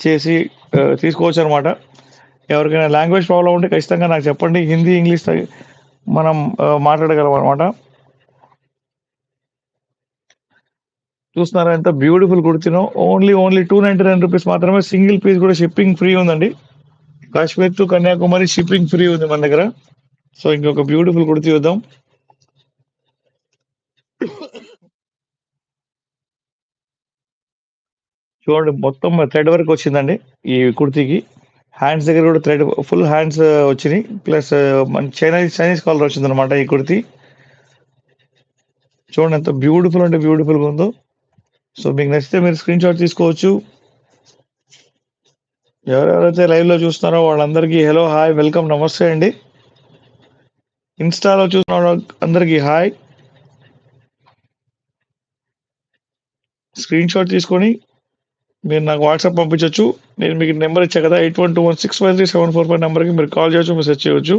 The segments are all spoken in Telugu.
చేసి తీసుకోవచ్చనమాట. ఎవరికైనా లాంగ్వేజ్ ప్రాబ్లమ్ ఉంటే ఖచ్చితంగా నాకు చెప్పండి. హిందీ, ఇంగ్లీష్ మనం మాట్లాడగలమనమాట. చూస్తున్నారా ఎంత బ్యూటిఫుల్ కుర్తీనో. ఓన్లీ 299 రూపీస్ మాత్రమే. సింగిల్ పీస్ కూడా షిప్పింగ్ ఫ్రీ ఉందండి. Kashmir to Kanyakumari shipping free ఉంది మన దగ్గర. సో ఇంకొక బ్యూటిఫుల్ కుర్తీ చూద్దాం. చూడండి మొత్తం థ్రెడ్ వర్క్ వచ్చిందండి ఈ కుర్తీకి. హ్యాండ్స్ దగ్గర కూడా థ్రెడ్ ఫుల్ హ్యాండ్స్ వచ్చినాయి. ప్లస్ మన చైనీస్ కాలర్ వచ్చిందనమాట ఈ కుర్తీ. చూడండి ఎంత బ్యూటిఫుల్ అంటే బ్యూటిఫుల్గా ఉందో. సో మీకు నచ్చితే మీరు స్క్రీన్ షాట్ తీసుకోవచ్చు. ఎవరెవరైతే లైవ్ లో చూస్తున్నారో వాళ్ళందరికీ హలో, హాయ్, వెల్కమ్, నమస్తే అండి. ఇన్స్టాలో చూస్తున్న అందరికీ హాయ్. స్క్రీన్ షాట్ తీసుకొని మీరు నాకు వాట్సాప్ పంపించవచ్చు. నేను మీకు నెంబర్ ఇచ్చా కదా, 8121653745 నెంబర్కి మీరు కాల్ చేయొచ్చు, మెసేజ్ చేయవచ్చు.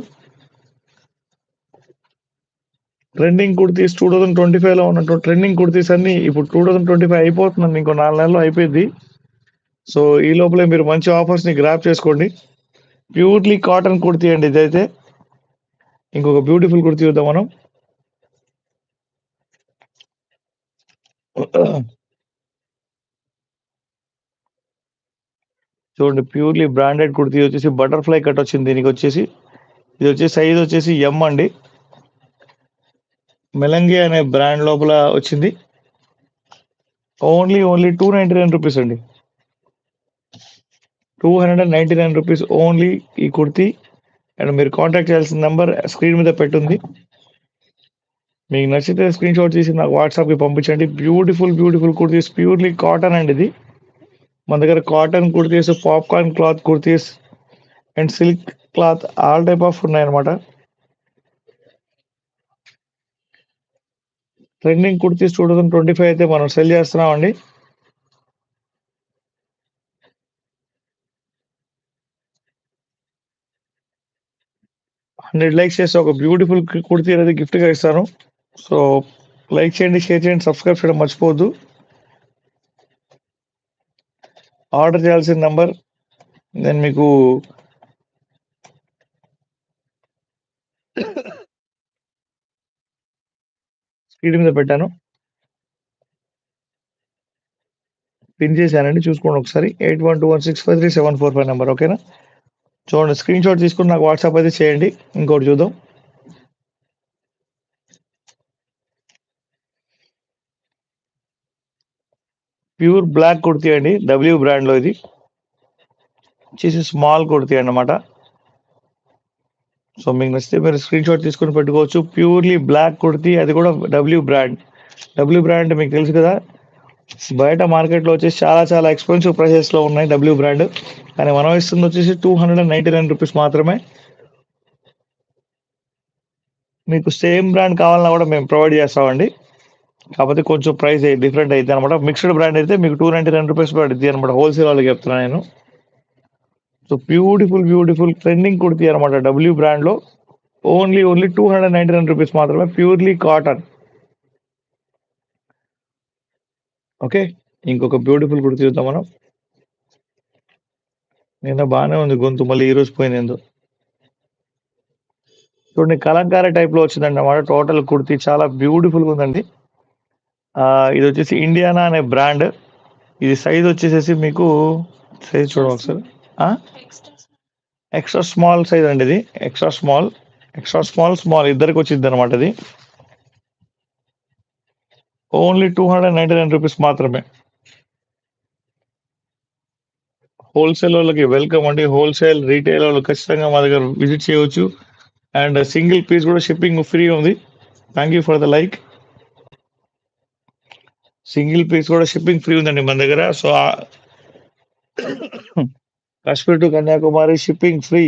ట్రెండింగ్ కుర్తీస్ 2025లో ఉన్నటువంటి ట్రెండింగ్ కుర్తీస్ అన్ని ఇప్పుడు 2025 అయిపోతుందండి. ఇంకో 4 నెలల్లో అయిపోయింది. సో ఈ లోపలే మీరు మంచి ఆఫర్స్ ని గ్రాప్ చేసుకోండి. ప్యూర్లీ కాటన్ కుర్తీ అండి ఇదైతే. ఇంకొక బ్యూటిఫుల్ కుర్తీ చూద్దాం మనం. చూడండి ప్యూర్లీ బ్రాండెడ్ కుర్తీ వచ్చేసి బటర్ఫ్లై కట్ వచ్చింది. దీనికి వచ్చేసి ఇది వచ్చేసి సైజ్ వచ్చేసి ఎం అండి. మెలంగి అనే బ్రాండ్ లోపల వచ్చింది. ఓన్లీ 299 రూపీస్ అండి. 299 రూపీస్ ఓన్లీ ఈ కుర్తీ. అండ్ మీరు కాంటాక్ట్ చేయాల్సిన నెంబర్ స్క్రీన్ మీద పెట్టుంది. మీకు నచ్చితే స్క్రీన్ షాట్ తీసి నాకు వాట్సాప్కి పంపించండి. బ్యూటిఫుల్ కుర్తీస్, ప్యూర్లీ కాటన్ అండి ఇది. మన దగ్గర cotton kurtis, popcorn cloth kurtis and silk cloth all type of ఉన్నాయన్నమాట. ట్రెండింగ్ కుర్తీస్ 2025 అయితే మనం సెల్ చేస్తున్నామండి. లైక్స్ చేస్తే ఒక బ్యూటిఫుల్ కుర్తీ అనేది గిఫ్ట్గా ఇస్తాను. సో లైక్ చేయండి, షేర్ చేయండి, సబ్స్క్రైబ్ చేయడం మర్చిపోవద్దు. ఆర్డర్ చేయాల్సిన నంబర్ నేను మీకు స్క్రీన్ మీద పెట్టాను, పిన్ చేశానండి. చూసుకోండి ఒకసారి. 8121653745 నెంబర్. ఓకేనా. చూడండి స్క్రీన్ షాట్ తీసుకుని నాకు వాట్సాప్ అయితే చేయండి. ఇంకోటి చూద్దాం. ప్యూర్ బ్లాక్ కుర్తీ అండి, డబ్ల్యూ బ్రాండ్ లో. ఇది వచ్చేసి స్మాల్ కుర్తీ అన్నమాట. సో మీకు నచ్చితే మీరు స్క్రీన్ షాట్ తీసుకుని పెట్టుకోవచ్చు. ప్యూర్లీ బ్లాక్ కుర్తీ, అది కూడా డబ్ల్యూ బ్రాండ్. డబ్ల్యూ బ్రాండ్ మీకు తెలుసు కదా, బయట మార్కెట్లో వచ్చేసి చాలా ఎక్స్పెన్సివ్ ప్రైసెస్ లో ఉన్నాయి డబ్ల్యూ బ్రాండ్. కానీ మనం ఇస్తుంది వచ్చేసి 299 రూపీస్ మాత్రమే. మీకు సేమ్ బ్రాండ్ కావాలన్నా కూడా మేము ప్రొవైడ్ చేస్తామండి. కాకపోతే కొంచెం ప్రైస్ డిఫరెంట్ అయితే అనమాట. మిక్స్డ్ బ్రాండ్ అయితే మీకు 299 రూపీస్ పడుతుంది అనమాట. హోల్సేల్ వాళ్ళకి చెప్తున్నా నేను. సో బ్యూటిఫుల్ ట్రెండింగ్ కుర్తీ అనమాట డబ్ల్యూ బ్రాండ్ లో. ఓన్లీ 299 రూపీస్ మాత్రమే. Purely cotton. ఓకే. ఇంకొక బ్యూటిఫుల్ కుర్తీ చూద్దాం మనం. నిన్న బాగానే ఉంది గొంతు, మళ్ళీ ఈ రోజు పోయింది ఏందో. చూడండి కలంకారీ టైప్ లో వచ్చిందండి అన్నమాట. టోటల్ కుర్తీ చాలా బ్యూటిఫుల్ గా ఉందండి. ఇది వచ్చేసి ఇండియానా అనే బ్రాండ్. ఇది సైజ్ వచ్చేసేసి మీకు సైజ్ చూడండి ఒకసారి. ఎక్స్ట్రా స్మాల్ సైజ్ అండి ఇది. ఎక్స్ట్రా స్మాల్ ఇద్దరికి వచ్చింది అనమాట. ఇది ఓన్లీ 299 రూపీస్ మాత్రమే. హోల్సేల్ వాళ్ళకి వెల్కమ్ అండి. హోల్సేల్ రీటైల్ వాళ్ళు ఖచ్చితంగా మా దగ్గర విజిట్ చేయవచ్చు. అండ్ సింగిల్ పీస్ కూడా షిప్పింగ్ ఫ్రీ ఉంది. Thank you for the like. Single piece కూడా షిప్పింగ్ ఫ్రీ ఉందండి మన దగ్గర. So Kashmir to Kanyakumari shipping free.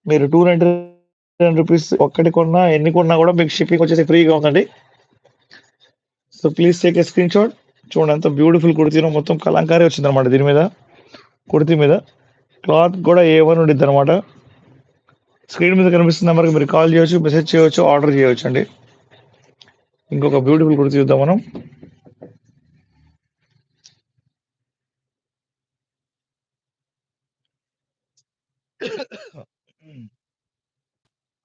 మీరు 299 రూపీస్ ఒక్కటి కొన్నా, ఎన్ని కొన్నా కూడా మీకు షిప్పింగ్ వచ్చేసి ఫ్రీగా ఉందండి. So please take a screen shot. చూడండి ఎంత బ్యూటిఫుల్ కుర్తీనో. మొత్తం కలంకారీ వచ్చింది అనమాట దీని మీద. కుర్తీ మీద క్లాత్ కూడా A1 ఉండిద్ది అనమాట. స్క్రీన్ మీద కనిపిస్తున్న నెంబర్కి మీరు కాల్ చేయొచ్చు, మెసేజ్ చేయవచ్చు, ఆర్డర్ చేయవచ్చు అండి. ఇంకొక బ్యూటిఫుల్ కుర్తీ చూద్దాం మనం.